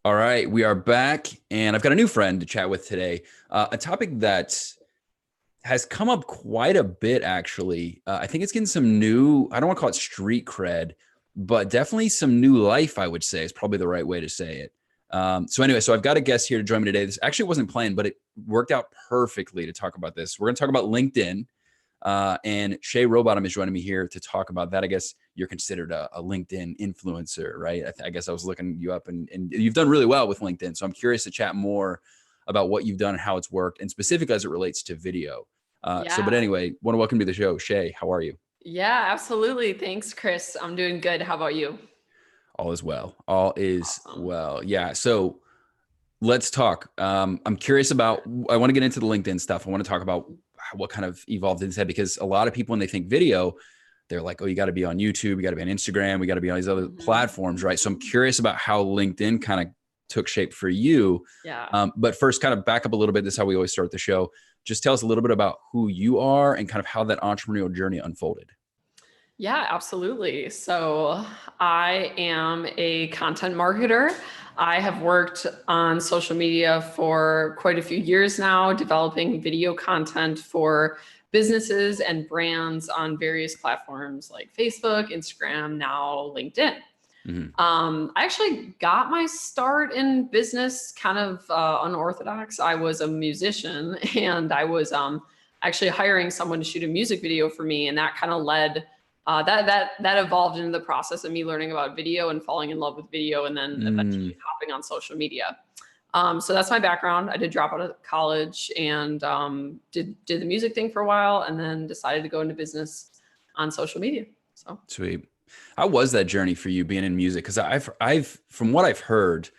All right, we are back, and I've got a new friend to chat with today. A topic that has come up quite a bit, actually. I think it's getting some new, I don't want to call it street cred, but definitely some new life, I would say is probably the right way to say it. So I've got a guest here to join me today. This actually wasn't planned, but it worked out perfectly to talk about this. We're going to talk about LinkedIn. And Shay Rowbottom is joining me here to talk about that. I guess you're considered a LinkedIn influencer, right? I guess I was looking you up and you've done really well with LinkedIn. So I'm curious to chat more about what you've done and how it's worked, and specifically as it relates to video. But Yeah. anyway, want to welcome you to the show. Shay, how are you? Yeah, absolutely. Thanks, Chris. I'm doing good. How about you? All is well. All is Awesome. well. Yeah. So let's talk. I'm curious about, I want to get into the LinkedIn stuff. I want to talk about what kind of evolved in his head, because a lot of people, when they think video, they're like, oh, you got to be on YouTube, you got to be on Instagram, we got to be on these other Mhm. platforms, right? So I'm curious about how LinkedIn kind of took shape for you. Yeah. But first, kind of back up a little bit. This is how we always start the show. Just tell us a little bit about who you are and kind of how that entrepreneurial journey unfolded. Yeah, absolutely. So I am a content marketer. I have worked on social media for quite a few years now, developing video content for businesses and brands on various platforms like Facebook, Instagram, now LinkedIn. Mm-hmm. I actually got my start in business kind of unorthodox. I was a musician and I was actually hiring someone to shoot a music video for me, and that kind of led that evolved into the process of me learning about video and falling in love with video, and then Mm. eventually hopping on social media. So that's my background. I did drop out of college and did the music thing for a while, and then decided to go into business on social media. So. Sweet. How was that journey for you being in music? Because I've from what I've heard,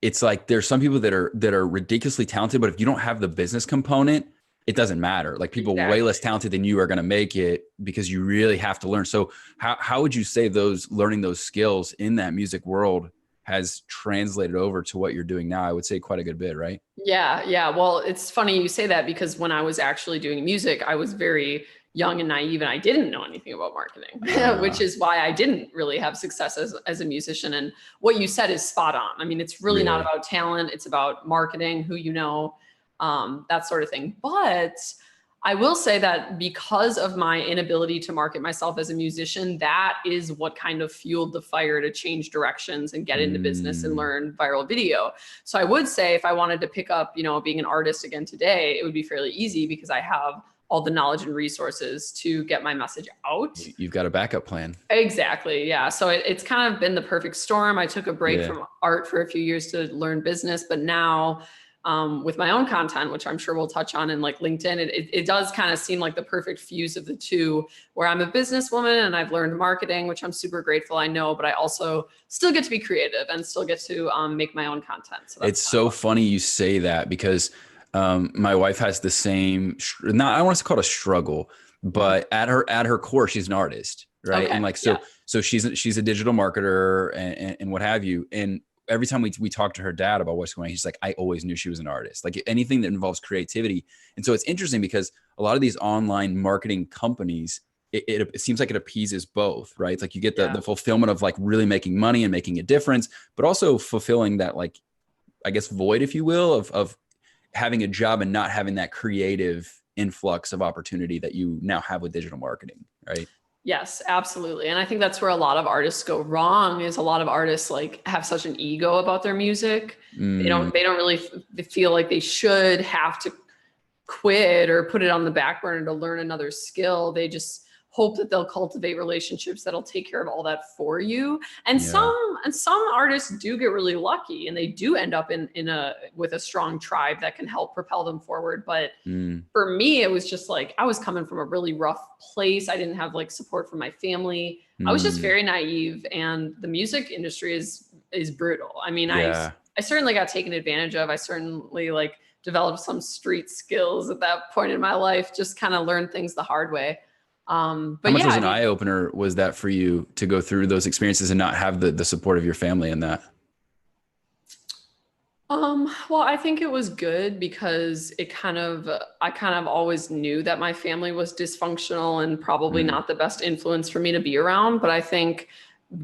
it's like there's some people that are ridiculously talented, but if you don't have the business component, it doesn't matter. Like people way less Exactly. talented than you are going to make it because you really have to learn. So how would you say those learning those skills in that music world has translated over to what you're doing now? I would say quite a good bit, right? Yeah, yeah. Well, it's funny you say that because when I was actually doing music, I was very young and naive and I didn't know anything about marketing, which Uh, is why I didn't really have success as a musician. And what you said is spot on. I mean, it's really not really? about talent, it's about marketing, who you know, that sort of thing. But I will say that because of my inability to market myself as a musician, that is what kind of fueled the fire to change directions and get into business and Mm, learn viral video. So I would say if I wanted to pick up, being an artist again today, it would be fairly easy because I have all the knowledge and resources to get my message out. you've got a backup plan. Exactly. Yeah. So it's kind of been the perfect storm. I took a break Yeah. from art for a few years to learn business, but now with my own content, which I'm sure we'll touch on in like LinkedIn, it does kind of seem like the perfect fuse of the two, where I'm a businesswoman and I've learned marketing, which I'm super grateful I know, but I also still get to be creative and still get to make my own content. So that's It's kind of so fun. funny you say that because my wife has the same, not, I don't want to call it a struggle, Mhm. but at her core, she's an artist, right? Okay. And like, Yeah. so she's a digital marketer and what have you. And every time we talk to her dad about what's going on, he's like, I always knew she was an artist, like anything that involves creativity. And so it's interesting because a lot of these online marketing companies, it seems like it appeases both, right? It's like you get Yeah. the fulfillment of like really making money and making a difference, but also fulfilling that, like, I guess, void, if you will, of having a job and not having that creative influx of opportunity that you now have with digital marketing, right? Yes, absolutely. And I think that's where a lot of artists go wrong is a lot of artists like have such an ego about their music. They Mm, don't really they feel like they should have to quit or put it on the back burner to learn another skill. They just hope that they'll cultivate relationships that'll take care of all that for you. And yeah. some artists do get really lucky and they do end up in a with a strong tribe that can help propel them forward. But Mm, for me, it was just like I was coming from a really rough place. I didn't have like support from my family. I was just mm, very naive, and the music industry is brutal. I mean, yeah. I certainly got taken advantage of. I certainly like developed some street skills at that point in my life. Just kind of learned things the hard way. How But much yeah, was I an mean, eye opener was that for you to go through those experiences and not have the support of your family in that? well, I think it was good because I kind of always knew that my family was dysfunctional and probably Mm, not the best influence for me to be around. But I think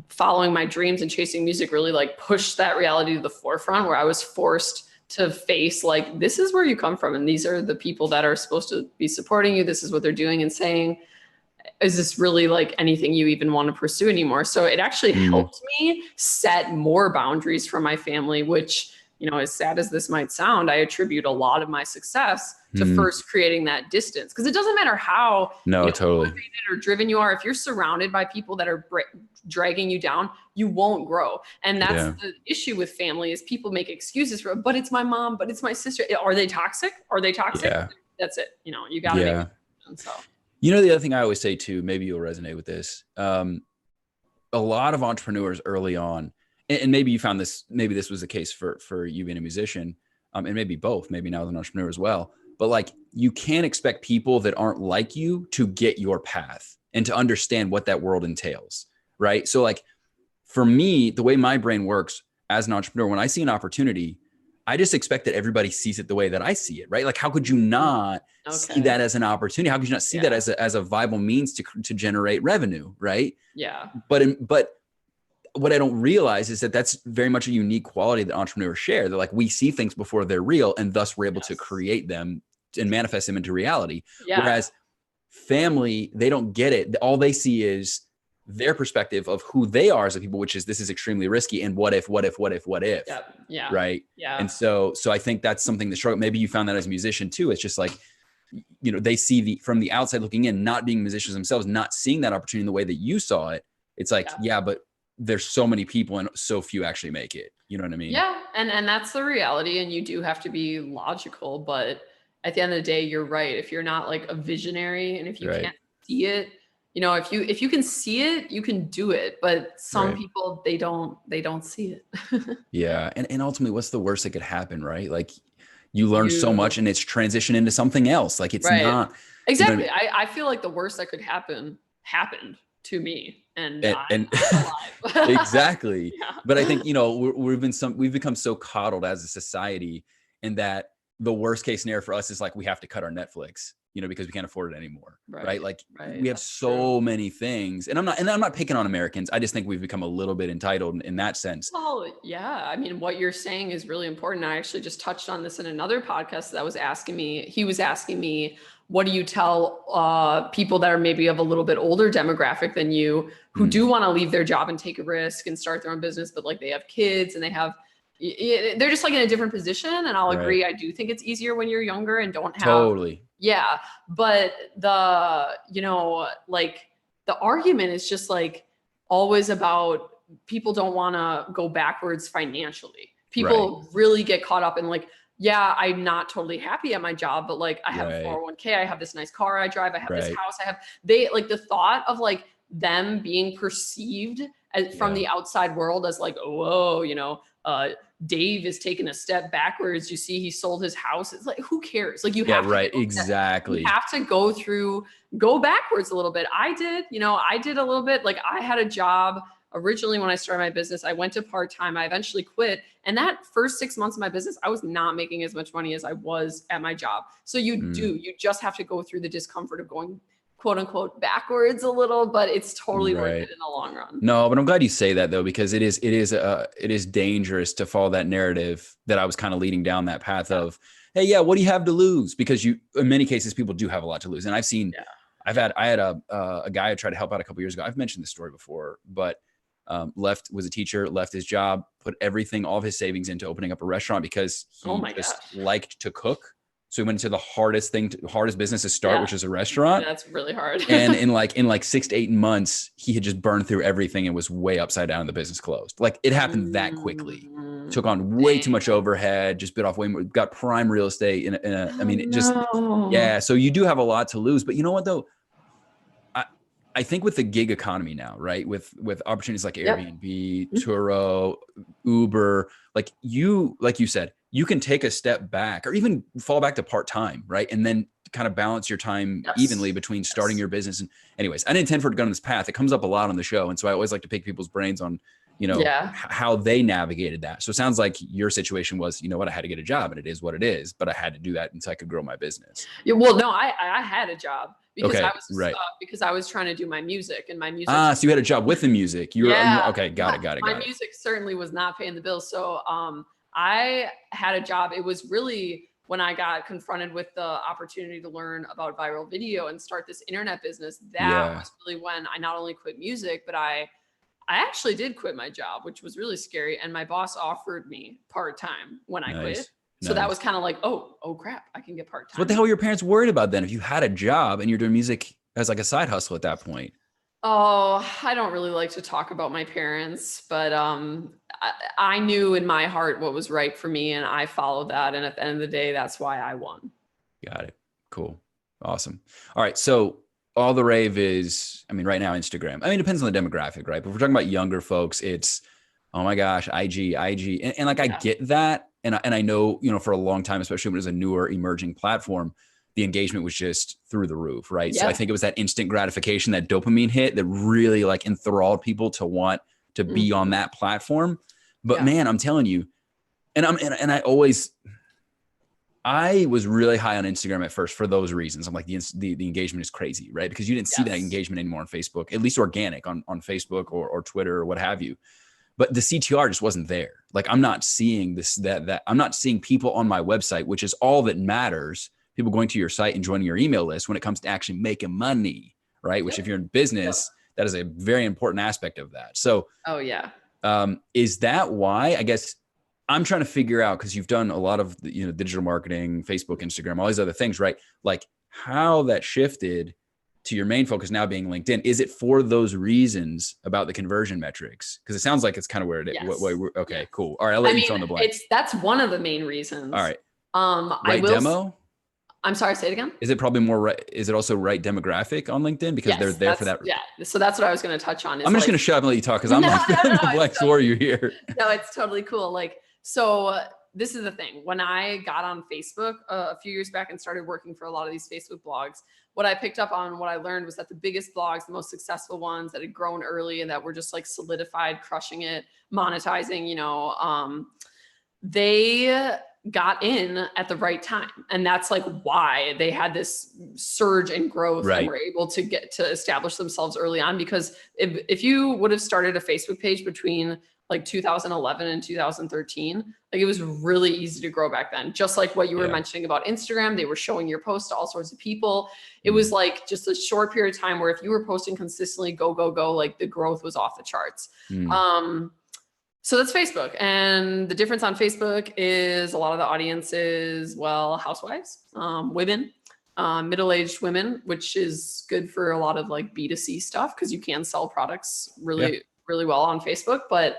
following my dreams and chasing music really like pushed that reality to the forefront, where I was forced to face like, this is where you come from, and these are the people that are supposed to be supporting you. This is what they're doing and saying. Is this really like anything you even want to pursue anymore? So it actually helped me set more boundaries for my family, which, you know, as sad as this might sound, I attribute a lot of my success to first creating that distance. Because it doesn't matter how motivated or driven you are. If you're surrounded by people that are dragging you down, you won't grow. And that's the issue with family, is people make excuses for, but it's my mom, but it's my sister. Are they toxic? Are they toxic? Yeah. That's it. You know, you got to make a decision. So. You know, the other thing I always say too, maybe you'll resonate with this. A lot of entrepreneurs early on, and maybe you found this, maybe this was the case for you being a musician, and maybe both, maybe now as an entrepreneur as well. But like, you can't expect people that aren't like you to get your path and to understand what that world entails, right? So like, for me, the way my brain works as an entrepreneur, when I see an opportunity, I just expect that everybody sees it the way that I see it, right? Like, how could you not see that as an opportunity? How could you not see that as a viable means to generate revenue, right? Yeah. But what I don't realize is that that's very much a unique quality that entrepreneurs share. They're like, we see things before they're real, and thus we're able to create them and manifest them into reality. Yeah. Whereas family, they don't get it. All they see is their perspective of who they are as a people, which is, this is extremely risky. And what if? Yeah. Right. Yeah. And so I think that's something that struggle. Maybe you found that as a musician too. It's just like, you know, they see from the outside looking in, not being musicians themselves, not seeing that opportunity in the way that you saw it. It's like, but there's so many people and so few actually make it. You know what I mean? Yeah. And that's the reality. And you do have to be logical, but at the end of the day, you're right. If you're not like a visionary, and if you can't see it, you know, if you can see it, you can do it. But some people, they don't see it. Yeah. And ultimately, what's the worst that could happen, right? Like, you learn so much and it's transition into something else. Like, it's not. Exactly. You know, I feel like the worst that could happen happened to me. And I'm alive. Exactly. But I think, you know, we've become so coddled as a society, in that the worst case scenario for us is like, we have to cut our Netflix, you know, because we can't afford it anymore. Right. Like, we have so many things, and I'm not picking on Americans. I just think we've become a little bit entitled in that sense. Oh yeah. I mean, what you're saying is really important. I actually just touched on this in another podcast that was asking me, what do you tell people that are maybe of a little bit older demographic than you, who do want to leave their job and take a risk and start their own business, but like, they have kids and they're just like in a different position. And I'll agree. I do think it's easier when you're younger and don't have Yeah. But you know, like, the argument is just like always about, people don't want to go backwards financially. People really get caught up in like, yeah, I'm not totally happy at my job, but like, I have a 401k, I have this nice car I drive, I have this house, they like, the thought of like them being perceived as, from the outside world as like, oh, whoa, you know, Dave is taking a step backwards. You see, he sold his house. It's like, who cares? Like, you have to exactly. You have to go backwards a little bit. I did a little bit. Like, I had a job originally when I started my business. I went to part-time. I eventually quit. And that first 6 months of my business, I was not making as much money as I was at my job. So you just have to go through the discomfort of going, quote unquote, backwards a little, but it's totally worth it in the long run. No, but I'm glad you say that though, because it is dangerous to follow that narrative that I was kind of leading down that path of, hey, what do you have to lose? Because in many cases, people do have a lot to lose. And I've seen, I had a guy I tried to help out a couple years ago. I've mentioned this story before, but was a teacher, left his job, put all of his savings into opening up a restaurant because he liked to cook. So he went into the hardest business to start, which is a restaurant. That's really hard. And in like 6 to 8 months, he had just burned through everything and was way upside down and the business closed. Like, it happened that quickly. Took on way too much overhead, just bit off way more, got prime real estate so you do have a lot to lose. But you know what though? I think with the gig economy now, right? With opportunities like Airbnb, Turo, Uber, like you said, you can take a step back or even fall back to part-time, right? And then kind of balance your time evenly between starting your business. And anyways, I didn't intend for it to go on this path. It comes up a lot on the show. And so I always like to pick people's brains on, you know, how they navigated that. So it sounds like your situation was, you know what, I had to get a job and it is what it is, but I had to do that until I could grow my business. Yeah, well, no, I had a job. because Okay, I was right. because I was trying to do my music, and my music. Ah, so you had a job with the music. Okay, got it, My music certainly was not paying the bills. So I had a job. It was really when I got confronted with the opportunity to learn about viral video and start this internet business. That Yeah. was really when I not only quit music, but I actually did quit my job, which was really scary. And my boss offered me part-time when I quit. Nice. So that Nice. was kind of like, oh crap, I can get So part-time. what the hell were your parents worried about then? If you had a job and you're doing music as like a side hustle at that point? Oh, I don't really like to talk about my parents, but I knew in my heart what was right for me, and I followed that. And at the end of the day, that's why I won. Got it. Cool. Awesome. All right. So all the rave is, I mean, right now, Instagram. I mean, it depends on the demographic, right? But if we're talking about younger folks, it's, oh my gosh, IG. And like, I get that. And I know, for a long time, especially when it was a newer emerging platform, the engagement was just through the roof, right? Yeah. So I think it was that instant gratification, that dopamine hit that really like enthralled people to want to be on that platform. But man, I'm telling you, and I was really high on Instagram at first for those reasons. I'm like, the engagement is crazy, right? Because you didn't see that engagement anymore on Facebook, at least organic on Facebook or Twitter or what have you. But the CTR just wasn't there. Like, I'm not seeing that I'm not seeing people on my website, which is all that matters. People going to your site and joining your email list when it comes to actually making money, right? Which if you're in business, that is a very important aspect of that. So, is that why? I guess I'm trying to figure out, because you've done a lot of digital marketing, Facebook, Instagram, all these other things, right? Like how that shifted to your main focus now being LinkedIn. Is it for those reasons about the conversion metrics? Because it sounds like it's kind of where it is. Okay, cool. All right, I'll let you fill in the blank. That's one of the main reasons. All right. Right demo? I'm sorry, say it again. Is it probably more right? Is it also right demographic on LinkedIn? Because they're there for that. Yeah. So that's what I was going to touch on. I'm just going to shut up and let you talk, because I'm like the blanks for you here. No, it's totally cool. So this is the thing. When I got on Facebook a few years back and started working for a lot of these Facebook blogs, what I picked up on, what I learned was that the biggest blogs, the most successful ones that had grown early and that were just like solidified, crushing it, monetizing, they got in at the right time. And that's like why they had this surge in growth and were able to get to establish themselves early on. Because if you would have started a Facebook page between like 2011 and 2013, like it was really easy to grow back then. Just like what you were mentioning about Instagram, they were showing your posts to all sorts of people. It was like just a short period of time where if you were posting consistently, go, like the growth was off the charts. So that's Facebook. And the difference on Facebook is a lot of the audience is, housewives, women, middle-aged women, which is good for a lot of like B2C stuff, because you can sell products really well on Facebook. But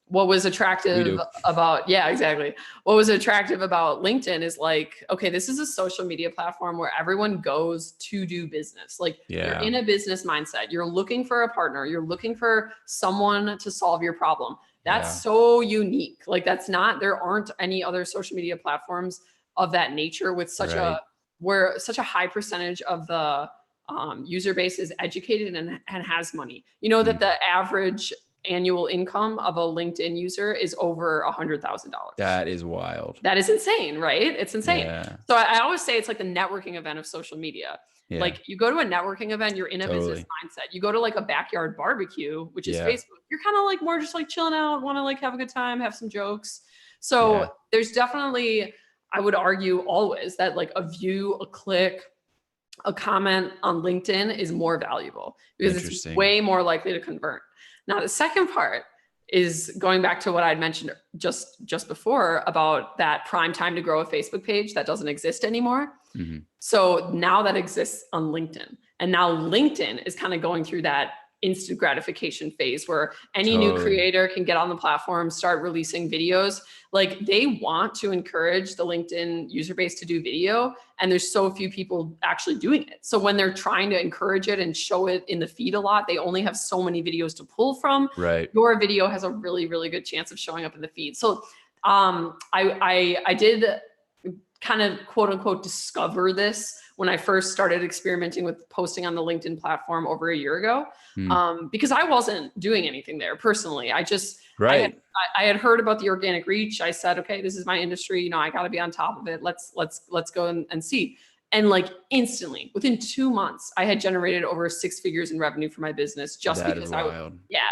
what was attractive about, what was attractive about LinkedIn is like, okay, this is a social media platform where everyone goes to do business. Like you're in a business mindset. You're looking for a partner. You're looking for someone to solve your problem. That's so unique. Like there aren't any other social media platforms of that nature with where such a high percentage of the user base is educated and has money. You know that the average annual income of a LinkedIn user is over $100,000. That is wild. That is insane, right? It's insane. So I always say it's like the networking event of social media. Like you go to a networking event, you're in a business mindset. You go to like a backyard barbecue, which is Facebook. You're kind of like more just like chilling out, want to like have a good time, have some jokes. So there's definitely, I would argue always that like a view, a click, a comment on LinkedIn is more valuable because it's way more likely to convert. Now, the second part is going back to what I'd mentioned just before about that prime time to grow a Facebook page that doesn't exist anymore. So now that exists on LinkedIn. And now LinkedIn is kind of going through that instant gratification phase where any new creator can get on the platform, start releasing videos. Like they want to encourage the LinkedIn user base to do video, and there's so few people actually doing it. So when they're trying to encourage it and show it in the feed a lot, they only have so many videos to pull from. Your video has a really, really good chance of showing up in the feed. So I did kind of quote unquote discover this when I first started experimenting with posting on the LinkedIn platform over a year ago, because I wasn't doing anything there personally. I just, I had heard about the organic reach. I said, okay, this is my industry. I got to be on top of it. Let's go and see. And like instantly within 2 months, I had generated over 6 figures in revenue for my business just because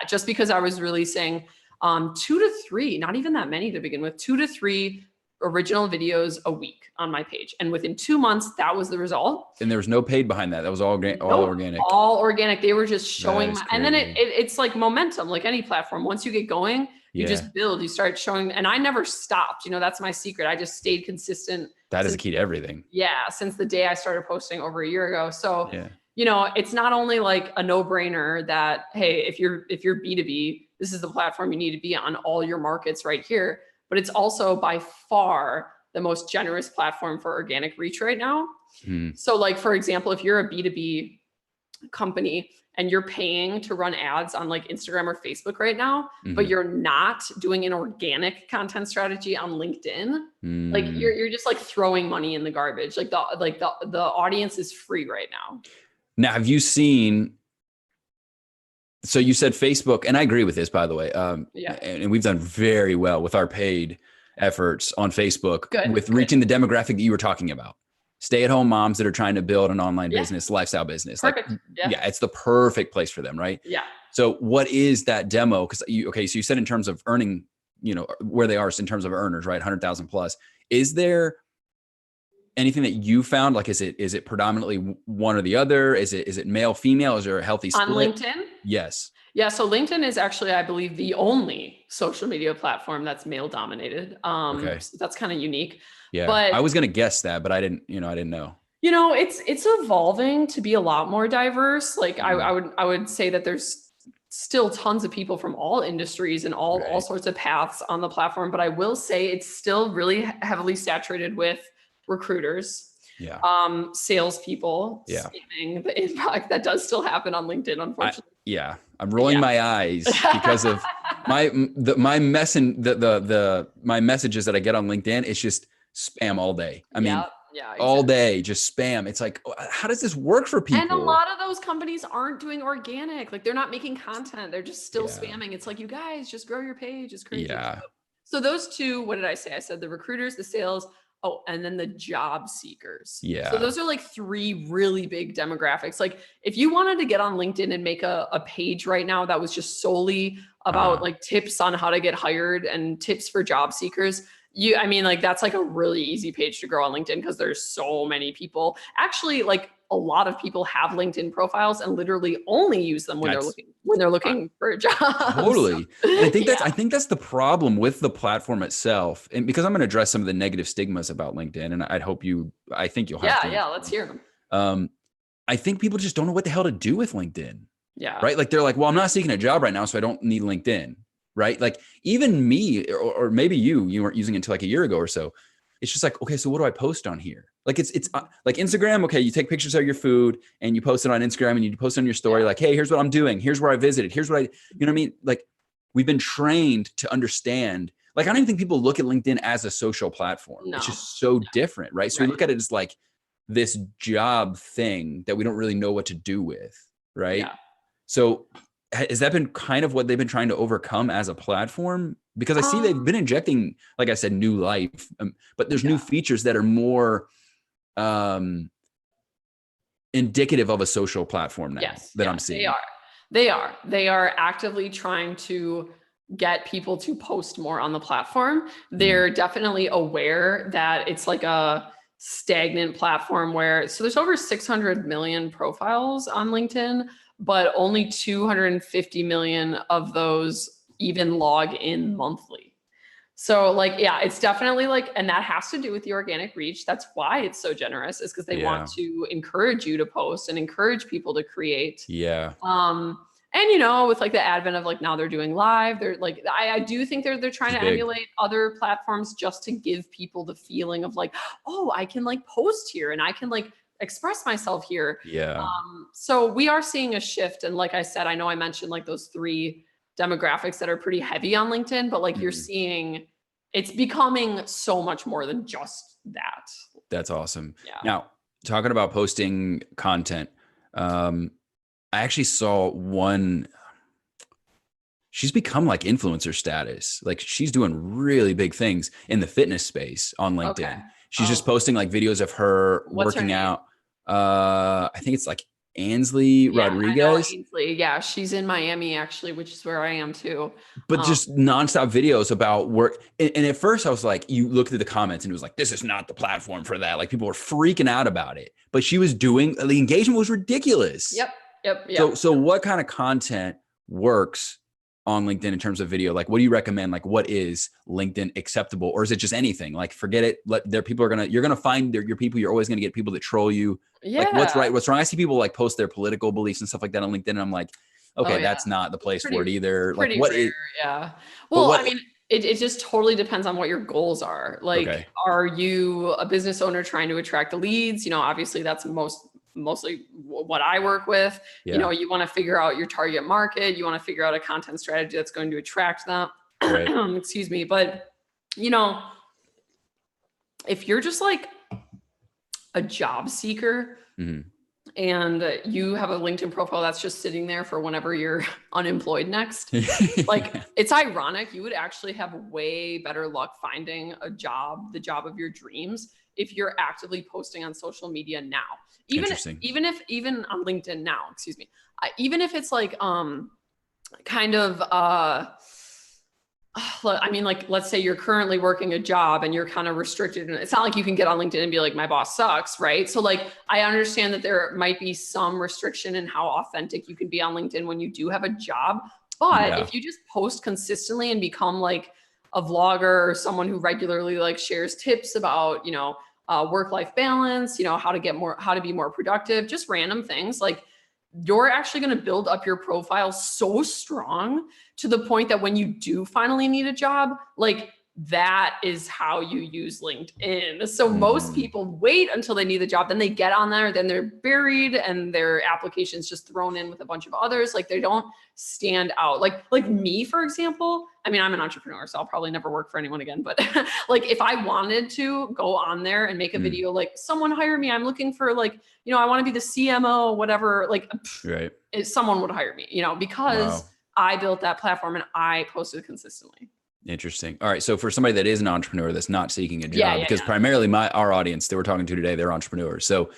just because I was releasing 2 to 3, not even that many to begin with, 2 to 3 original videos a week on my page. And within 2 months, that was the result. And there was no paid behind that. That was all organic. All organic. They were just showing and then it's like momentum, like any platform. Once you get going, you just build, you start showing. And I never stopped. You know, that's my secret. I just stayed consistent. That is the key to everything. Yeah. Since the day I started posting over a year ago. So, you know, it's not only like a no-brainer that, hey, if you're B2B, this is the platform you need to be on all your markets right here. But it's also by far the most generous platform for organic reach right now. So like, for example, if you're a B2B company and you're paying to run ads on like Instagram or Facebook right now, but you're not doing an organic content strategy on LinkedIn, like you're just like throwing money in the garbage. Like the audience is free right now. Now, have you seen, so you said Facebook, and I agree with this, by the way. And we've done very well with our paid efforts on Facebook with reaching the demographic that you were talking about. Stay-at-home moms that are trying to build an online business, lifestyle business. Perfect. Like, it's the perfect place for them, right? Yeah. So what is that demo? Because so you said in terms of earning, you know, where they are in terms of earners, right? 100,000 plus. Is there anything that you found? Like, is it predominantly one or the other? Is it male, female? Is there a healthy split? On LinkedIn? Yes. Yeah. So LinkedIn is actually, I believe, the only social media platform that's male dominated. So that's kind of unique. Yeah. But I was going to guess that, but I didn't know. You know, it's evolving to be a lot more diverse. Like I would say that there's still tons of people from all industries and all sorts of paths on the platform. But I will say it's still really heavily saturated with recruiters, salespeople, spamming the inbox. That does still happen on LinkedIn, unfortunately. I'm rolling my eyes because of my messages that I get on LinkedIn. It's just spam all day. I mean, exactly. All day, just spam. It's like, how does this work for people? And a lot of those companies aren't doing organic. Like they're not making content. They're just still spamming. It's like, you guys just grow your page. It's crazy. Yeah. So those two, what did I say? I said the recruiters, the sales, and then the job seekers. Yeah. So those are like 3 really big demographics. Like if you wanted to get on LinkedIn and make a page right now that was just solely about like tips on how to get hired and tips for job seekers, that's like a really easy page to grow on LinkedIn because there's so many people. Actually, like a lot of people have LinkedIn profiles and literally only use them when they're looking for a job. Totally. And I think that's the problem with the platform itself. And because I'm going to address some of the negative stigmas about LinkedIn, and I think you'll have to. Yeah, let's hear them. I think people just don't know what the hell to do with LinkedIn. Yeah. Right? Like they're like, well, I'm not seeking a job right now, so I don't need LinkedIn. Right? Like even me, or maybe you weren't using it until like a year ago or so. It's just like, okay, so what do I post on here? Like it's like Instagram. Okay. You take pictures of your food and you post it on Instagram and you post it on your story. Like, hey, here's what I'm doing. Here's where I visited. Here's what you know what I mean? Like we've been trained to understand, like, I don't even think people look at LinkedIn as a social platform. No. It's just so different. Right. So we look at it as like this job thing that we don't really know what to do with. Right. Yeah. So has that been kind of what they've been trying to overcome as a platform? Because I see they've been injecting, like I said, new life, but there's new features that are more indicative of a social platform now I'm seeing. They are actively trying to get people to post more on the platform. They're definitely aware that it's like a stagnant platform so there's over 600 million profiles on LinkedIn, but only 250 million of those even log in monthly. So like, it's definitely like, and that has to do with the organic reach. That's why it's so generous, is because they want to encourage you to post and encourage people to create. Yeah. And you know, with like the advent of like now they're doing live, they're like, I do think they're trying to emulate other platforms just to give people the feeling of like, oh, I can like post here and I can like express myself here. Yeah. So we are seeing a shift. And like I said, I know I mentioned like those 3 demographics that are pretty heavy on LinkedIn, but like you're seeing it's becoming so much more than just that. That's awesome. Yeah. Now, talking about posting content, I actually saw one, she's become like influencer status. Like she's doing really big things in the fitness space on LinkedIn. Okay. She's just posting like videos of her What's her working name? out. I think it's like Ansley Yeah, I know Rodriguez, Ainsley. Yeah, she's in Miami actually, which is where I am too. but just nonstop videos about work. And at first I was like, you looked at the comments and it was like, this is not the platform for that. Like people were freaking out about it, but she was doing, the engagement was ridiculous. Yep. So what kind of content works on LinkedIn in terms of video? Like, what do you recommend? Like, what is LinkedIn acceptable, or is it just anything? Like, forget it. You're gonna find your people. You're always gonna get people that troll you. Yeah. Like, what's right, what's wrong? I see people like post their political beliefs and stuff like that on LinkedIn, and I'm like, okay, that's not the place for it either. Like, what rare, is? yeah. Well, I mean, it just totally depends on what your goals are. Like, are you a business owner trying to attract the leads? You know, obviously that's mostly what I work with. Yeah. You know, you want to figure out your target market. You want to figure out a content strategy that's going to attract them. Right. Excuse me. But, you know, if you're just like a job seeker, and you have a LinkedIn profile that's just sitting there for whenever you're unemployed next, like it's ironic. You would actually have way better luck finding a job, the job of your dreams, if you're actively posting on social media now. Even on LinkedIn now, excuse me. Even if it's like kind of I mean, like, let's say you're currently working a job and you're kind of restricted. And it's not like you can get on LinkedIn and be like, my boss sucks, right? So like, I understand that there might be some restriction in how authentic you can be on LinkedIn when you do have a job. But if you just post consistently and become like a vlogger or someone who regularly like shares tips about, you know, work-life balance, you know, how to be more productive, just random things, like you're actually going to build up your profile so strong to the point that when you do finally need a job, like that is how you use LinkedIn. So most people wait until they need the job, then they get on there, then they're buried and their application's just thrown in with a bunch of others. Like they don't stand out. Like me, for example, I mean, I'm an entrepreneur, so I'll probably never work for anyone again. But like if I wanted to go on there and make a video, like someone hire me, I'm looking for like, you know, I want to be the CMO, whatever, like someone would hire me, you know, because I built that platform and I posted consistently. Interesting. All right. So for somebody that is an entrepreneur that's not seeking a job, because primarily our audience that we're talking to today, they're entrepreneurs. So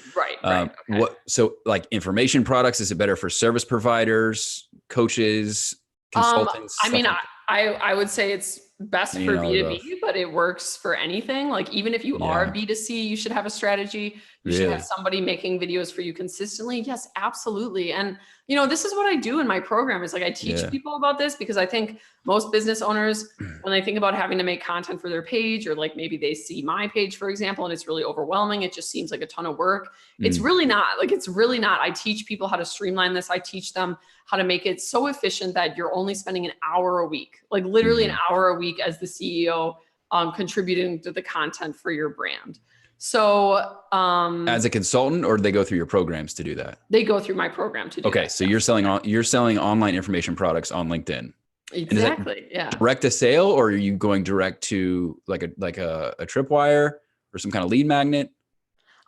so like information products, is it better for service providers, coaches, consultants? I mean, I would say it's best for B2B, but it works for anything. Like even if you are B2C, you should have a strategy. You should have somebody making videos for you consistently. Yes, absolutely. And you know, this is what I do in my program is like, I teach people about this because I think most business owners, when they think about having to make content for their page, or like maybe they see my page, for example, and it's really overwhelming. It just seems like a ton of work. It's really not. Like, it's really not. I teach people how to streamline this. I teach them how to make it so efficient that you're only spending an hour a week, like literally an hour a week as the CEO, contributing to the content for your brand. So as a consultant, or do they go through your programs to do that? They go through my program to do that. So you're selling online information products on LinkedIn. Exactly. Direct to sale, or are you going direct to like a tripwire or some kind of lead magnet?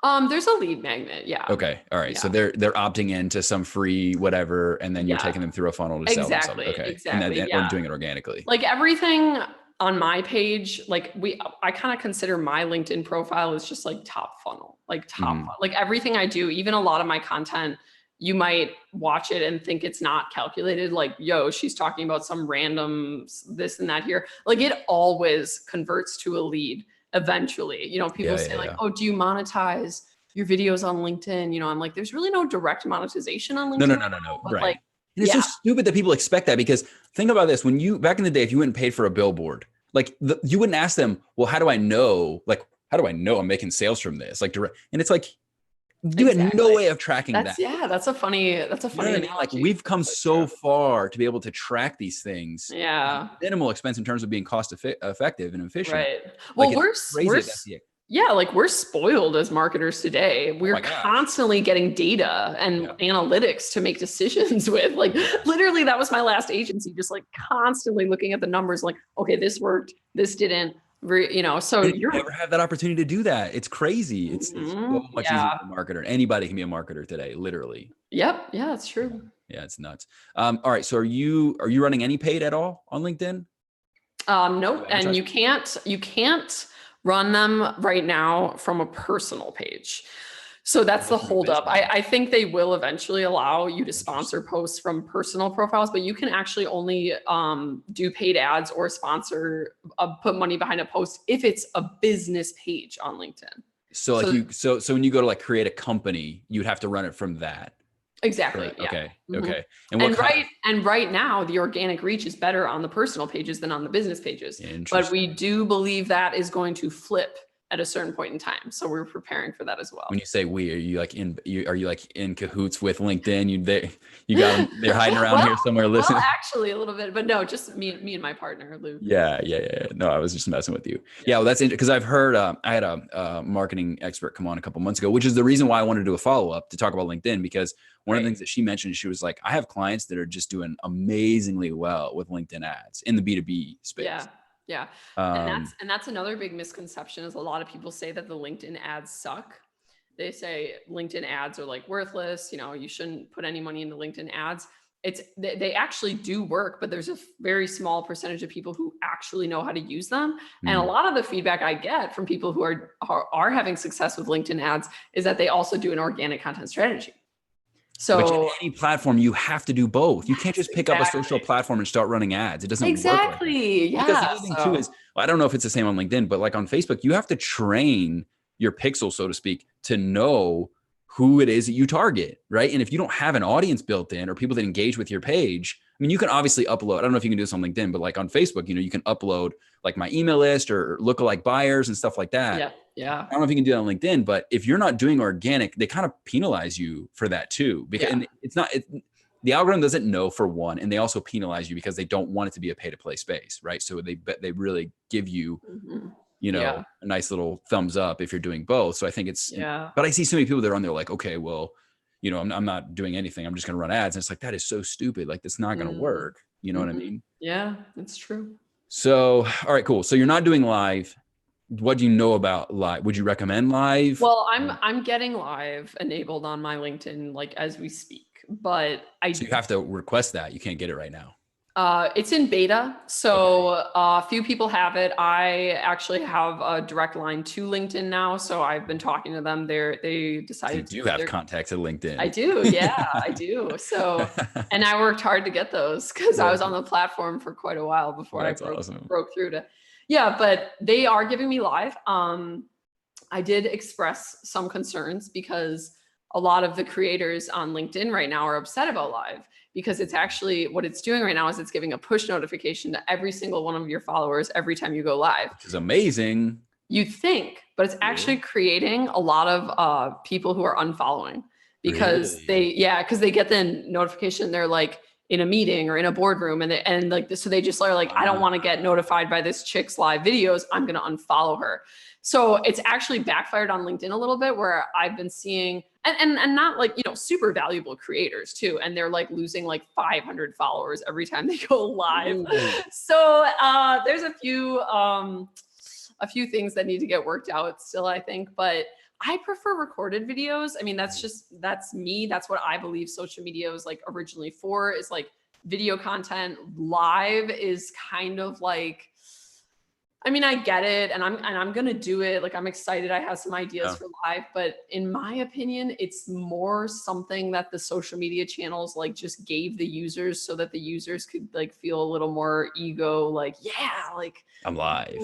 There's a lead magnet. Yeah. Okay. All right. So they're opting into some free whatever, and then you're taking them through a funnel to sell them something. Okay. Exactly. And we're doing it organically. Like everything on my page, like I kind of consider my LinkedIn profile as just like top funnel, like funnel. Like everything I do, even a lot of my content, you might watch it and think it's not calculated. Like, yo, she's talking about some random this and that here. Like it always converts to a lead eventually. You know, people say like, oh, do you monetize your videos on LinkedIn? You know, I'm like, there's really no direct monetization on LinkedIn. No. Right. Like, and it's so stupid that people expect that, because think about this. When back in the day, if you went and paid for a billboard, like you wouldn't ask them, well, how do I know I'm making sales from this? Like direct. And it's like, you had no way of tracking that. Yeah, that's a funny analogy. Like we've come so far to be able to track these things. Yeah. Minimal expense in terms of being cost effective and efficient. Right. Well, we're spoiled as marketers today. We're constantly getting data and analytics to make decisions with. Like literally, that was my last agency, just like constantly looking at the numbers like, okay, this worked, this didn't. You know, so you never have that opportunity to do that. It's crazy. It's so much easier to be a marketer. Anybody can be a marketer today, literally. Yep. Yeah, that's true. Yeah, it's nuts. All right. So are you running any paid at all on LinkedIn? No, and you can't run them right now from a personal page. So that's the holdup. I think they will eventually allow you to sponsor posts from personal profiles, but you can actually only do paid ads or sponsor, put money behind a post if it's a business page on LinkedIn. So like so when you go to like create a company, you'd have to run it from that. Exactly. Right. Yeah. Okay. Mm-hmm. Okay. And right now, the organic reach is better on the personal pages than on the business pages. But we do believe that is going to flip at a certain point in time. So we're preparing for that as well. When you say we, are you like in cahoots with LinkedIn? You got them, they're hiding around here somewhere listening. Well, actually a little bit, but no, just me and my partner, Lou. Yeah. No, I was just messing with you. Yeah, well, that's interesting because I've heard, I had a marketing expert come on a couple months ago, which is the reason why I wanted to do a follow-up to talk about LinkedIn, because one of the things that she mentioned, she was like, I have clients that are just doing amazingly well with LinkedIn ads in the B2B space. Yeah. And that's another big misconception is a lot of people say that the LinkedIn ads suck. They say LinkedIn ads are like worthless. You know, you shouldn't put any money into LinkedIn ads. They actually do work, but there's a very small percentage of people who actually know how to use them. And a lot of the feedback I get from people who are having success with LinkedIn ads is that they also do an organic content strategy. So which in any platform, you have to do both. You can't just pick up a social platform and start running ads. It doesn't work like that. Yeah. Because the other thing too is, I don't know if it's the same on LinkedIn, but like on Facebook, you have to train your pixel, so to speak, to know who it is that you target, right? And if you don't have an audience built in or people that engage with your page, I mean, you can obviously upload, I don't know if you can do this on LinkedIn, but like on Facebook, you know, you can upload like my email list or lookalike buyers and stuff like that. Yeah. I don't know if you can do that on LinkedIn, but if you're not doing organic, they kind of penalize you for that too. Because and the algorithm doesn't know, for one, and they also penalize you because they don't want it to be a pay to play space, right? So they really give you, you know, a nice little thumbs up if you're doing both. So I think it's, but I see so many people that are on there like, okay, well, you know, I'm not doing anything. I'm just going to run ads. And it's like, that is so stupid. Like, that's not going to work. You know what I mean? Yeah, that's true. So, all right, cool. So you're not doing live. What do you know about live? Would you recommend live? Well, I'm getting live enabled on my LinkedIn, like as we speak, but so you have to request that. You can't get it right now. It's in beta. So a few people have it. I actually have a direct line to LinkedIn now. So I've been talking to them. They decided so you do have contacts at LinkedIn. I do. Yeah, I do. So, and I worked hard to get those because I was on the platform for quite a while before I broke through to, but they are giving me live. I did express some concerns because a lot of the creators on LinkedIn right now are upset about live, because it's actually what it's doing right now is it's giving a push notification to every single one of your followers every time you go live. Which is amazing. You think, but it's actually creating a lot of people who are unfollowing because they get the notification. They're like in a meeting or in a boardroom and like this. So they just are like, I don't want to get notified by this chick's live videos. I'm going to unfollow her. So it's actually backfired on LinkedIn a little bit, where I've been seeing and not like, you know, super valuable creators too. And they're like losing like 500 followers every time they go live. So there's a few things that need to get worked out still, I think, but I prefer recorded videos. I mean, that's me. That's what I believe social media was like originally for, is like video content. Live is kind of like, I mean, I get it, and I'm gonna do it. Like, I'm excited. I have some ideas for live, but in my opinion, it's more something that the social media channels like just gave the users so that the users could like feel a little more ego, like, like I'm live.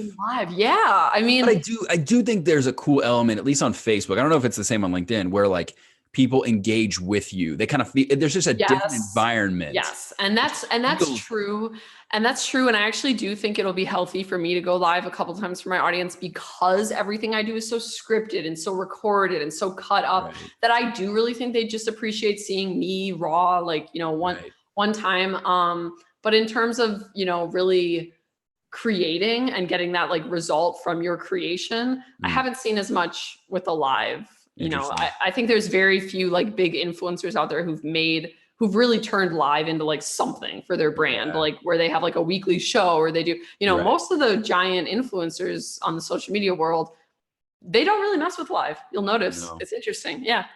Yeah. I mean, but I do think there's a cool element, at least on Facebook. I don't know if it's the same on LinkedIn, where like people engage with you. They kind of feel there's just a different environment. Yes. And that's true. And that's true. And I actually do think it'll be healthy for me to go live a couple times for my audience, because everything I do is so scripted and so recorded and so cut up that I do really think they just appreciate seeing me raw, like, you know, one time. But in terms of, you know, really creating and getting that like result from your creation, I haven't seen as much with the live. You know, I think there's very few like big influencers out there who've really turned live into like something for their brand, like where they have like a weekly show, or they do, you know, most of the giant influencers on the social media world, they don't really mess with live. You'll notice. It's interesting. Yeah.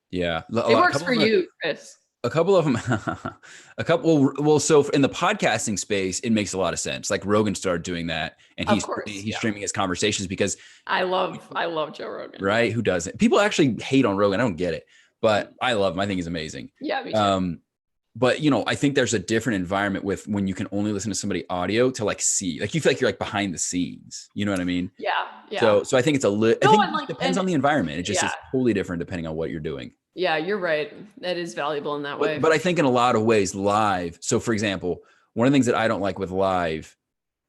Yeah. It works for you, Chris. A couple of them, a couple. Well, so in the podcasting space, it makes a lot of sense. Like Rogan started doing that, and Of he's course, he's yeah. streaming his conversations because I love Joe Rogan. right, who doesn't? People actually hate on Rogan. I don't get it, but I love him. I think he's amazing. Yeah, me too. But you know, I think there's a different environment with when you can only listen to somebody audio to like see, like you feel like you're like behind the scenes. You know what I mean? Yeah, yeah. So I think it's I No, think and it depends on the environment. It just is yeah. totally different depending on what you're doing. Yeah, you're right. That is valuable in that way. But I think in a lot of ways, live. So for example, one of the things that I don't like with live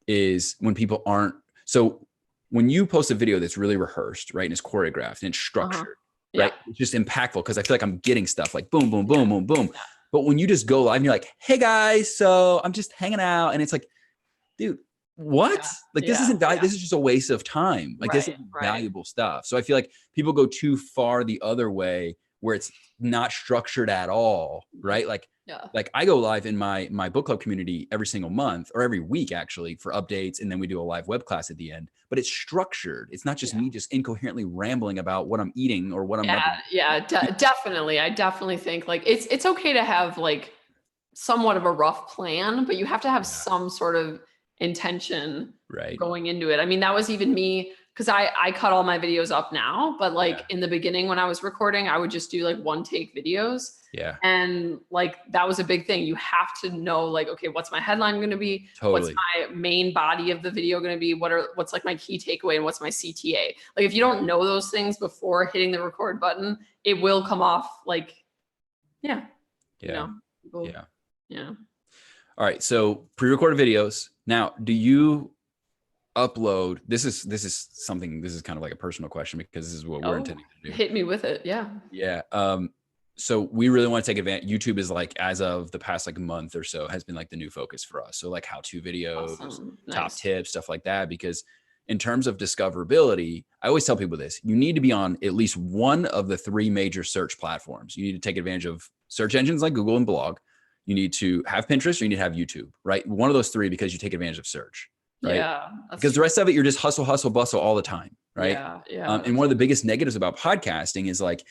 is when people aren't. So when you post a video that's really rehearsed, right, and it's choreographed and it's structured, right, it's just impactful because I feel like I'm getting stuff like boom, boom, boom, boom, boom. Yeah. But when you just go live and you're like, hey guys, so I'm just hanging out, and it's like, dude, what? Yeah. Like this isn't this is just a waste of time. Like this is valuable stuff. So I feel like people go too far the other way where it's not structured at all, right? Like, like I go live in my book club community every single month or every week actually for updates, and then we do a live web class at the end. But it's structured. It's not just me just incoherently rambling about what I'm eating or what I'm. Definitely. I definitely think like it's okay to have like somewhat of a rough plan, but you have to have some sort of intention going into it. I mean, that was even me, because I cut all my videos up now, but like in the beginning when I was recording, I would just do like one take videos. Yeah. And like that was a big thing. You have to know like, okay, what's my headline going to be? Totally. What's my main body of the video going to be? What's like my key takeaway and what's my CTA? Like if you don't know those things before hitting the record button, it will come off like, you know, people, All right. So pre-recorded videos. Now, do you upload? This is kind of like a personal question because this is what we're intending to do. Hit me with it. Yeah. Yeah. So we really want to take advantage. YouTube is like, as of the past like month or so, has been like the new focus for us. So like how-to videos, top tips, stuff like that. Because in terms of discoverability, I always tell people this: you need to be on at least one of the 3 major search platforms. You need to take advantage of search engines like Google and blog. You need to have Pinterest, or you need to have YouTube, right? One of those 3, because you take advantage of search, right? Yeah. Because the rest of it, you're just hustle, bustle all the time, right? Yeah. And one of the biggest negatives about podcasting is like,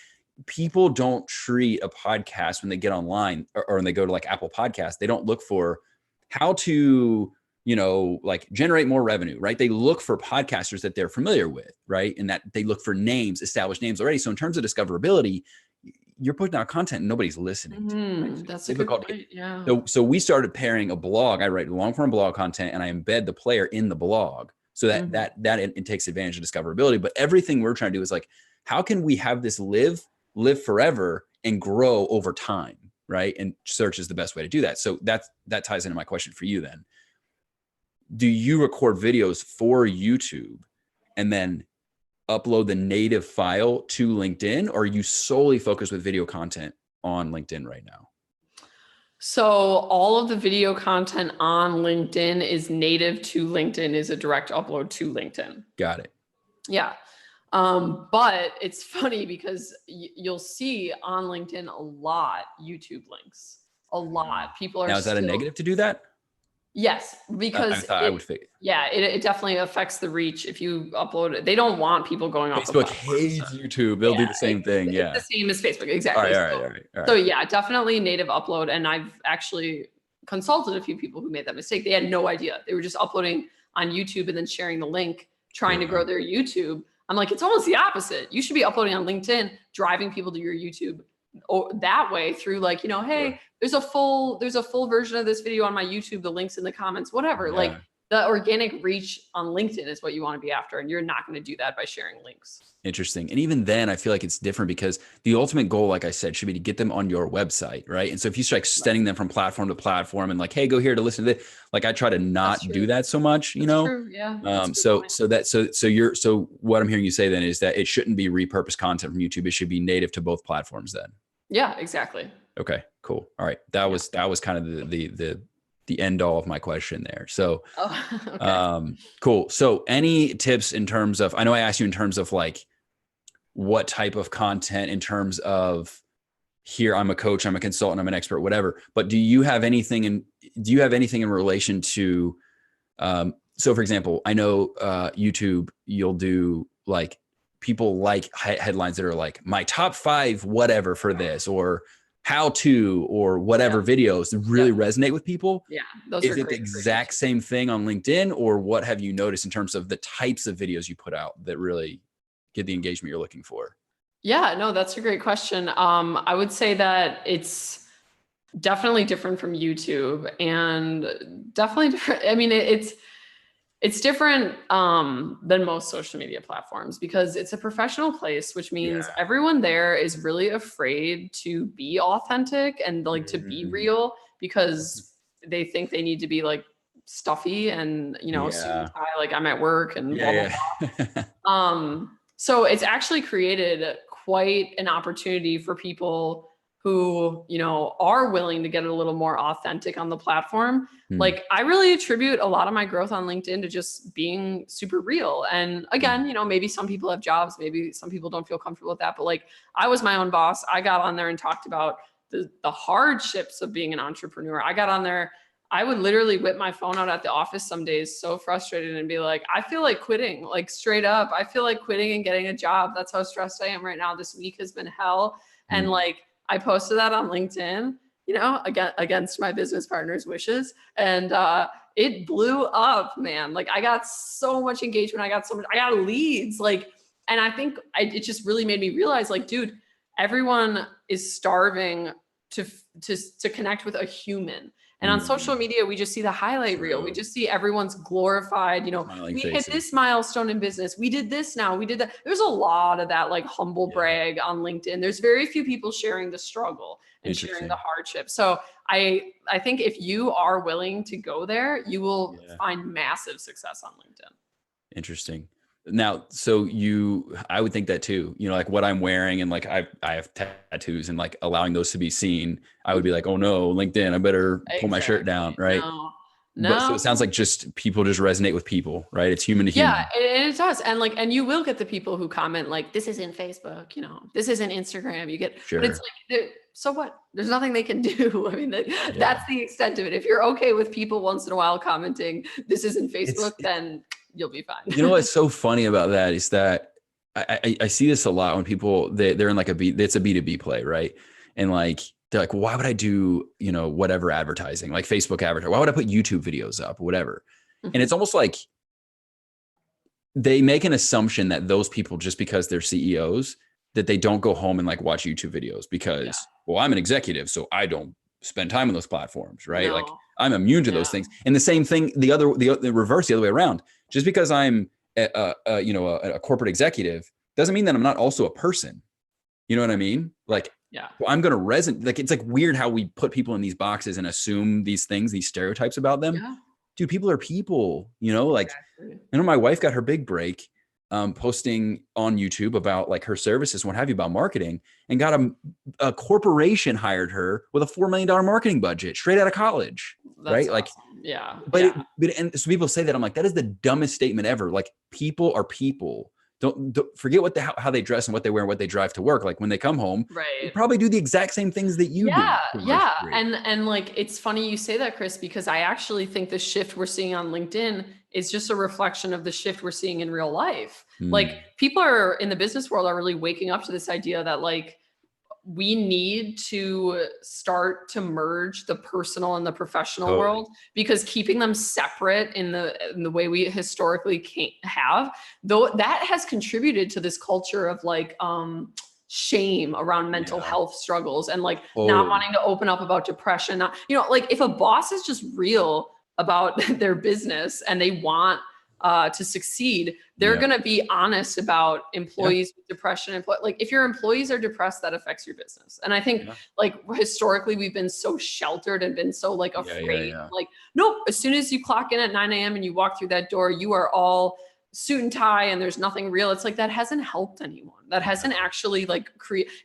people don't treat a podcast when they get online or when they go to like Apple Podcasts, they don't look for how to, like generate more revenue, right? They look for podcasters that they're familiar with, right? And that they look for names, established names already. So in terms of discoverability, you're putting out content and nobody's listening to it, right? That's a good point. Yeah. So we started pairing a blog. I write long form blog content and I embed the player in the blog so that it takes advantage of discoverability. But everything we're trying to do is like, how can we have this live forever and grow over time, right? And search is the best way to do that. So that ties into my question for you then. Do you record videos for YouTube and then upload the native file to LinkedIn, or are you solely focused with video content on LinkedIn right now? So all of the video content on LinkedIn is native to LinkedIn, is a direct upload to LinkedIn. Got it. Yeah. But it's funny because you'll see on LinkedIn a lot YouTube links, a lot. People are now, is that a negative to do that? Yes, because I thought I would figure. Yeah, it definitely affects the reach if you upload it. They don't want people going off. Facebook hates YouTube. They'll do the same thing. Yeah, it's the same as Facebook. Exactly. All right. So yeah, definitely native upload. And I've actually consulted a few people who made that mistake. They had no idea. They were just uploading on YouTube and then sharing the link, trying to grow their YouTube. I'm like, it's almost the opposite. You should be uploading on LinkedIn, driving people to your YouTube that way through like, hey, there's a full version of this video on my YouTube, the link's in the comments, whatever. Yeah. Like the organic reach on LinkedIn is what you want to be after. And you're not going to do that by sharing links. Interesting. And even then I feel like it's different because the ultimate goal, like I said, should be to get them on your website. Right. And so if you start extending them from platform to platform and like, hey, go here to listen to this, like I try to not do that so much, True. Yeah. So what I'm hearing you say then is that it shouldn't be repurposed content from YouTube. It should be native to both platforms then. Yeah, exactly. Okay, cool. All right. That was kind of the end all of my question there. So, okay. Cool. So any tips in terms of, I know I asked you in terms of like what type of content in terms of here, I'm a coach, I'm a consultant, I'm an expert, whatever, but do you have anything in relation to, so for example, I know, YouTube, you'll do like, people like headlines that are like my top 5 whatever for this, or how to or whatever videos that really resonate with people. Yeah, those Is are it the great. exact same thing on LinkedIn, or what have you noticed in terms of the types of videos you put out that really get the engagement you're looking for? Yeah, no, that's a great question. I would say that it's definitely different from YouTube and definitely different. I mean, it's different than most social media platforms because it's a professional place, which means Yeah. everyone there is really afraid to be authentic and like to be real because they think they need to be like stuffy and, you know, suit and Yeah. tie, like I'm at work and blah, blah, Yeah. blah. So it's actually created quite an opportunity for people who, you know, are willing to get a little more authentic on the platform. Like I really attribute a lot of my growth on LinkedIn to just being super real. And again, you know, maybe some people have jobs, maybe some people don't feel comfortable with that, but like I was my own boss. I got on there and talked about the hardships of being an entrepreneur. I got on there. I would literally whip my phone out at the office some days, so frustrated, and be like, I feel like quitting, like straight up. I feel like quitting and getting a job. That's how stressed I am right now. This week has been hell. And like, I posted that on LinkedIn, you know, against my business partner's wishes. And it blew up, man. Like I got so much engagement. I got leads. Like, and I think it just really made me realize like, dude, everyone is starving to connect with a human. And on social media, we just see the highlight reel. We just see everyone's glorified, you know, Smiling we faces. hit this milestone in business. We did this now. We did that. There's a lot of that like humble brag on LinkedIn. There's very few people sharing the struggle and sharing the hardship. So I think if you are willing to go there, you will find massive success on LinkedIn. Interesting. Now, so I would think that too, you know, like what I'm wearing and like I have tattoos and like allowing those to be seen, I would be like, oh no, LinkedIn, I better pull my shirt down. Right. But so it sounds like just people just resonate with people, right? It's human to human. Yeah, and it does. And like, and you will get the people who comment like, this isn't Facebook, you know, this isn't Instagram. You get, but it's like, so what? There's nothing they can do. I mean, that's the extent of it. If you're okay with people once in a while commenting, this isn't Facebook, then you'll be fine. You know what's so funny about that is that I see this a lot when people they're in like it's a B2B play, right? And like they're like, well, why would I do, you know, whatever advertising, like Facebook advertising? Why would I put YouTube videos up or whatever? And it's almost like they make an assumption that those people, just because they're CEOs, that they don't go home and like watch YouTube videos because, well, I'm an executive, so I don't spend time on those platforms, right? No. Like I'm immune to those things. And the same thing, the reverse, the other way around. Just because I'm a corporate executive doesn't mean that I'm not also a person. You know what I mean? Like, well, I'm going to resonate. Like, it's like weird how we put people in these boxes and assume these things, these stereotypes about them. Yeah. Dude, people are people, you know, like, I know my wife got her big break posting on YouTube about like her services, what have you, about marketing, and got a corporation hired her with a $4 million marketing budget straight out of college. Right. Awesome. Like, but and so people say that, I'm like, that is the dumbest statement ever. Like, people are people. Don't forget how they dress and what they wear and what they drive to work. Like when they come home, they probably do the exact same things that you do. Yeah. And like, it's funny you say that, Chris, because I actually think the shift we're seeing on LinkedIn is just a reflection of the shift we're seeing in real life. Like people are in the business world are really waking up to this idea that like, we need to start to merge the personal and the professional world, because keeping them separate in the way we historically can't have, though, that has contributed to this culture of like shame around mental health struggles and like not wanting to open up about depression. Not, you know, like if a boss is just real about their business and they want to succeed, they're going to be honest about employees with depression. Like if your employees are depressed, that affects your business. And I think like historically we've been so sheltered and been so like afraid, like, nope, as soon as you clock in at 9 a.m. and you walk through that door, you are all suit and tie and there's nothing real. It's like, that hasn't helped anyone. That hasn't actually like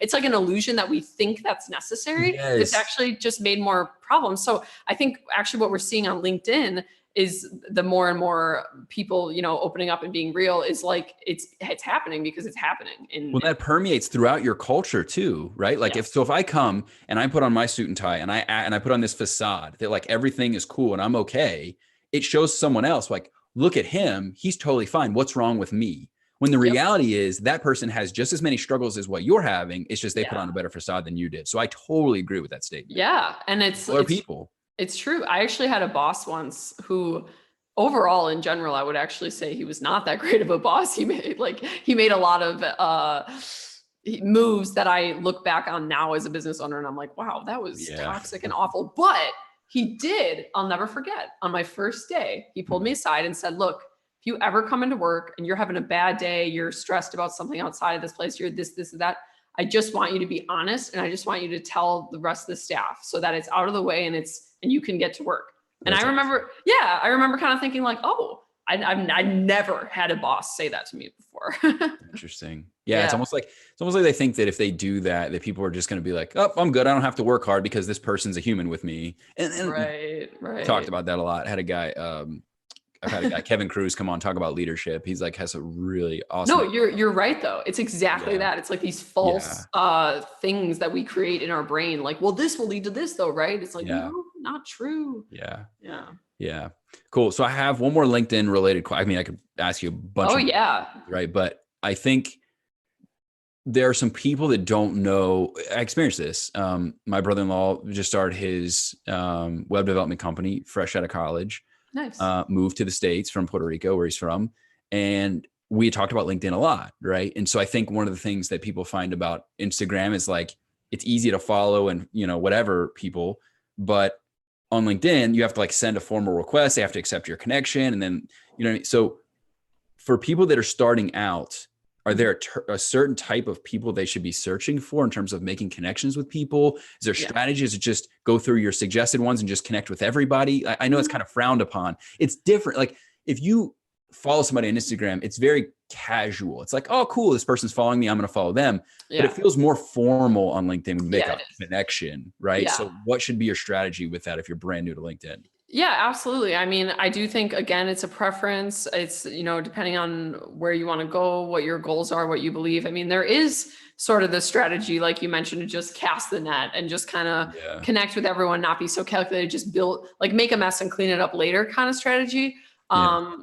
it's like an illusion that we think that's necessary. It's actually just made more problems. So I think actually what we're seeing on LinkedIn is the more and more people, you know, opening up and being real is like, it's happening because it's happening. Well, that permeates throughout your culture too, right? Like if I come and I put on my suit and tie and I put on this facade that like everything is cool and I'm okay, it shows someone else like, look at him, he's totally fine. What's wrong with me? When the reality is that person has just as many struggles as what you're having. It's just they put on a better facade than you did. So I totally agree with that statement. Yeah. And it's people. It's true. I actually had a boss once who overall in general, I would actually say he was not that great of a boss. He made a lot of moves that I look back on now as a business owner. And I'm like, wow, that was toxic and awful. But he did, I'll never forget, on my first day, he pulled me aside and said, look, if you ever come into work and you're having a bad day, you're stressed about something outside of this place, you're this, and that, I just want you to be honest. And I just want you to tell the rest of the staff so that it's out of the way and you can get to work. And I remember kind of thinking like, oh, I never had a boss say that to me before. Interesting. Yeah, it's almost like they think that if they do that people are just going to be like, oh, I'm good. I don't have to work hard because this person's a human with me. And right. Talked about that a lot. I've had a guy, Kevin Cruz, come on, talk about leadership. He's like, has a really awesome. No, you're right though. It's exactly that. It's like these false things that we create in our brain. Like, well, this will lead to this though, right? It's like, no, not true. Yeah. Cool. So I have one more LinkedIn related. I mean, I could ask you a bunch. Right. But I think there are some people that don't know. I experienced this. My brother-in-law just started his web development company fresh out of college. Nice. Moved to the States from Puerto Rico, where he's from. And we talked about LinkedIn a lot, right? And so I think one of the things that people find about Instagram is like, it's easy to follow and, whatever people, but on LinkedIn, you have to like send a formal request. They have to accept your connection. And then, so for people that are starting out, are there a certain type of people they should be searching for in terms of making connections with people? Is there strategies to just go through your suggested ones and just connect with everybody? I know it's kind of frowned upon. It's different. Like if you follow somebody on Instagram, it's very casual. It's like, oh, cool, this person's following me, I'm going to follow them. Yeah. But it feels more formal on LinkedIn when you make a connection, right? Yeah. So what should be your strategy with that if you're brand new to LinkedIn? Yeah, absolutely. I mean, I do think, again, it's a preference. It's, depending on where you want to go, what your goals are, what you believe. I mean, there is sort of the strategy, like you mentioned, to just cast the net and just kind of connect with everyone, not be so calculated, just build, like make a mess and clean it up later kind of strategy,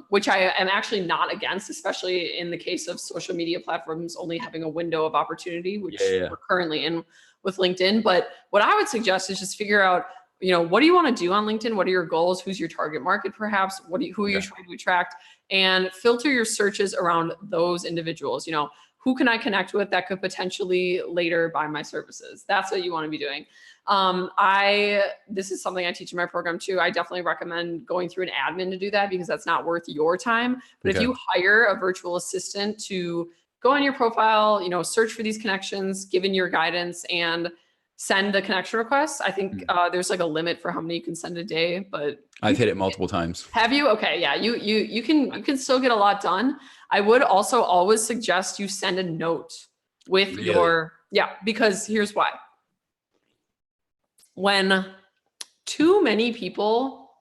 which I am actually not against, especially in the case of social media platforms only having a window of opportunity, which we're currently in with LinkedIn. But what I would suggest is just figure out, what do you want to do on LinkedIn? What are your goals? Who's your target market, perhaps? Who are you trying to attract? And filter your searches around those individuals. Who can I connect with that could potentially later buy my services? That's what you want to be doing. This is something I teach in my program too. I definitely recommend going through an admin to do that because that's not worth your time. But if you hire a virtual assistant to go on your profile, search for these connections, given your guidance, and send the connection requests. I think there's like a limit for how many you can send a day, but I've hit it multiple times. Have you? Okay. Yeah. You can still get a lot done. I would also always suggest you send a note with because here's why. When too many people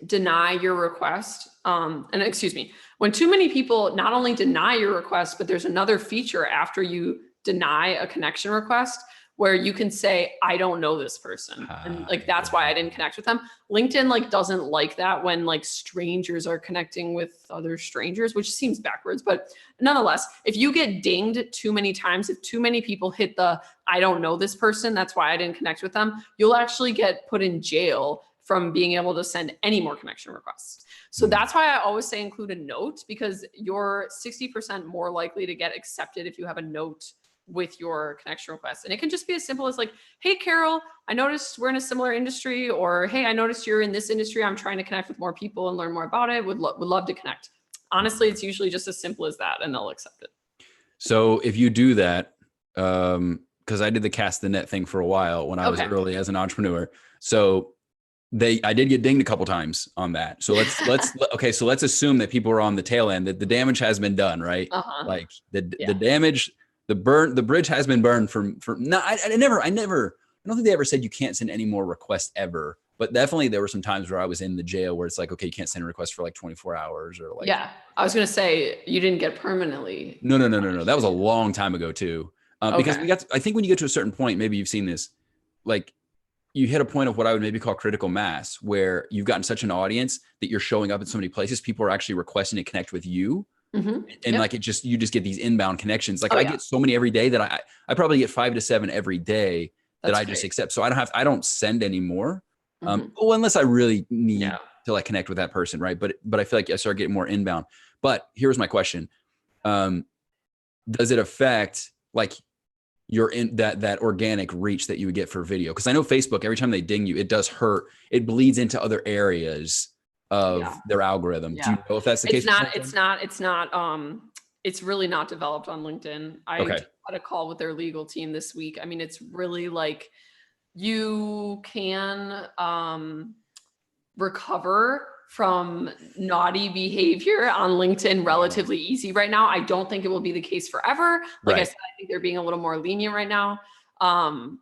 deny your request, when too many people not only deny your request, but there's another feature after you deny a connection request where you can say, I don't know this person. And that's why I didn't connect with them. LinkedIn doesn't like that when strangers are connecting with other strangers, which seems backwards. But nonetheless, if you get dinged too many times, if too many people hit the, I don't know this person, that's why I didn't connect with them, you'll actually get put in jail from being able to send any more connection requests. So that's why I always say include a note, because you're 60% more likely to get accepted if you have a note with your connection request. And it can just be as simple as like, hey, Carol, I noticed we're in a similar industry, or, hey, I noticed you're in this industry. I'm trying to connect with more people and learn more about it. Would love to connect. Honestly, it's usually just as simple as that, and they'll accept it. So if you do that, because I did the cast the net thing for a while when I was early as an entrepreneur. So I did get dinged a couple times on that. So let's assume that people are on the tail end, that the damage has been done, right? Like the damage, the bridge has been burned I don't think they ever said you can't send any more requests ever, but definitely there were some times where I was in the jail where it's like, okay, you can't send a request for 24 hours or I was going to say you didn't get permanently. No. That was a long time ago too. Because I think when you get to a certain point, maybe you've seen this, like you hit a point of what I would maybe call critical mass, where you've gotten such an audience that you're showing up in so many places. People are actually requesting to connect with you. Mhm. And Yep. like you just get these inbound connections. Like Oh, I yeah. get so many every day that I probably get 5 to 7 every day that That's I just great. accept. So I don't send anymore. Mhm. Well, unless I really need Yeah. to like connect with that person, right? But I feel like I start getting more inbound. But here's my question. Um, does it affect like your in that organic reach that you would get for video? Because I know Facebook, every time they ding you, it does hurt. It bleeds into other areas Yeah. of their algorithm. Do you Yeah. know if that's the It's case with not, LinkedIn? it's really not developed on LinkedIn. I Okay. just had a call with their legal team this week. I mean, it's really like you can recover from naughty behavior on LinkedIn relatively easy right now. I don't think it will be the case forever. Like I Right. said, I think they're being a little more lenient right now. Um,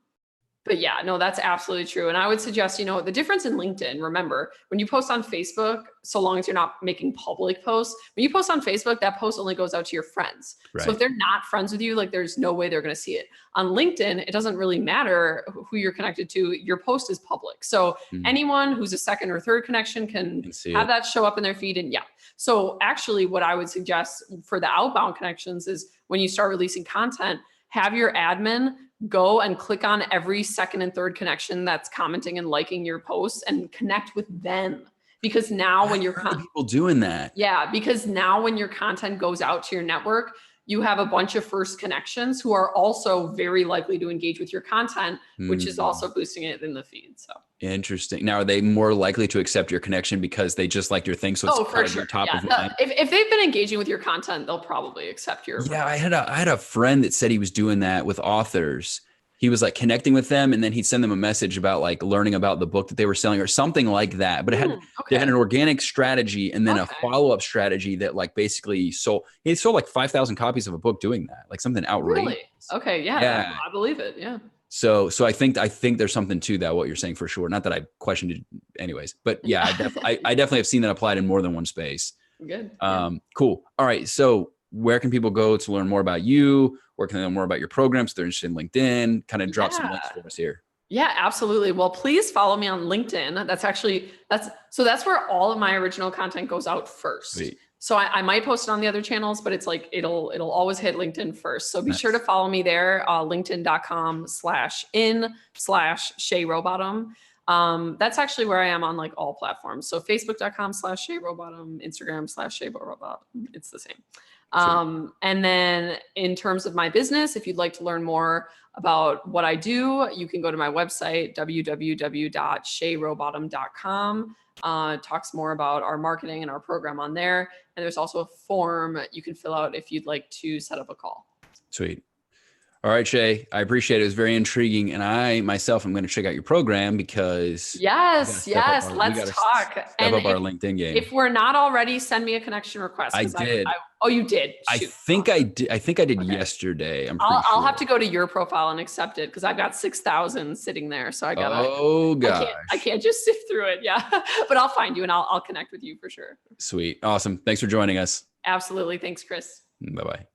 but yeah, no, that's absolutely true. And I would suggest, the difference in LinkedIn, remember, when you post on Facebook, so long as you're not making public posts, when you post on Facebook, that post only goes out to your friends. So if Right. they're not friends with you, like there's no way they're going to see it. On LinkedIn, it doesn't really matter who you're connected to. Your post is public. So Mm, anyone who's a second or third connection can can see have it. that show up in their feed. And yeah. So actually what I would suggest for the outbound connections is when you start releasing content, have your admin go and click on every second and third connection that's commenting and liking your posts and connect with them. Because now when I've your heard of people doing that. yeah, because now when your content goes out to your network, you have a bunch of first connections who are also very likely to engage with your content, which is Mm, also boosting it in the feed. So interesting. Now, are they more likely to accept your connection because they just like your thing, so it's oh, kind for of your sure. top Yeah. of mind? If they've been engaging with your content, they'll probably accept your Yeah, request. I had a friend that said he was doing that with authors. He was like connecting with them, and then he'd send them a message about like learning about the book that they were selling or something like that. But they had Okay. an organic strategy and then a Okay. follow-up strategy that like basically sold. He sold like 5,000 copies of a book doing that, like something outrageous. Really? Okay. Yeah. Yeah. I believe it. Yeah. So I think there's something to that, what you're saying for sure. Not that I questioned it anyways, but yeah, Yeah. I definitely have seen that applied in more than one space. Good. Yeah. Cool. All right. So where can people go to learn more about you? Where can they learn more about your programs? If they're interested in LinkedIn, kind of drop some links Yeah. for us here. Yeah, absolutely. Well, please follow me on LinkedIn. That's where all of my original content goes out first. Sweet. So I might post it on the other channels, but it's like it'll always hit LinkedIn first. So be sure to Nice. follow me there, linkedin.com/in/Shay Rowbottom. That's actually where I am on like all platforms. So facebook.com/Shay Rowbottom, Instagram/Shay Rowbottom. It's the same. Sweet. And then in terms of my business, if you'd like to learn more about what I do, you can go to my website, www.shayrowbottom.com. Talks more about our marketing and our program on there. And there's also a form you can fill out if you'd like to set up a call. Sweet. All right, Shay, I appreciate it. It was very intriguing. And I myself am going to check out your program because Yes, yes, we let's got to talk. step And up our LinkedIn game. if we're not already, send me a connection request. I 'Cause did. oh, you did. Shoot. I did. I think I did Okay. yesterday. I'm pretty I'll sure. have to go to your profile and accept it because I've got 6,000 sitting there. So Oh I gosh. can't just sift through it. Yeah. But I'll find you and I'll connect with you for sure. Sweet. Awesome. Thanks for joining us. Absolutely. Thanks, Chris. Bye bye.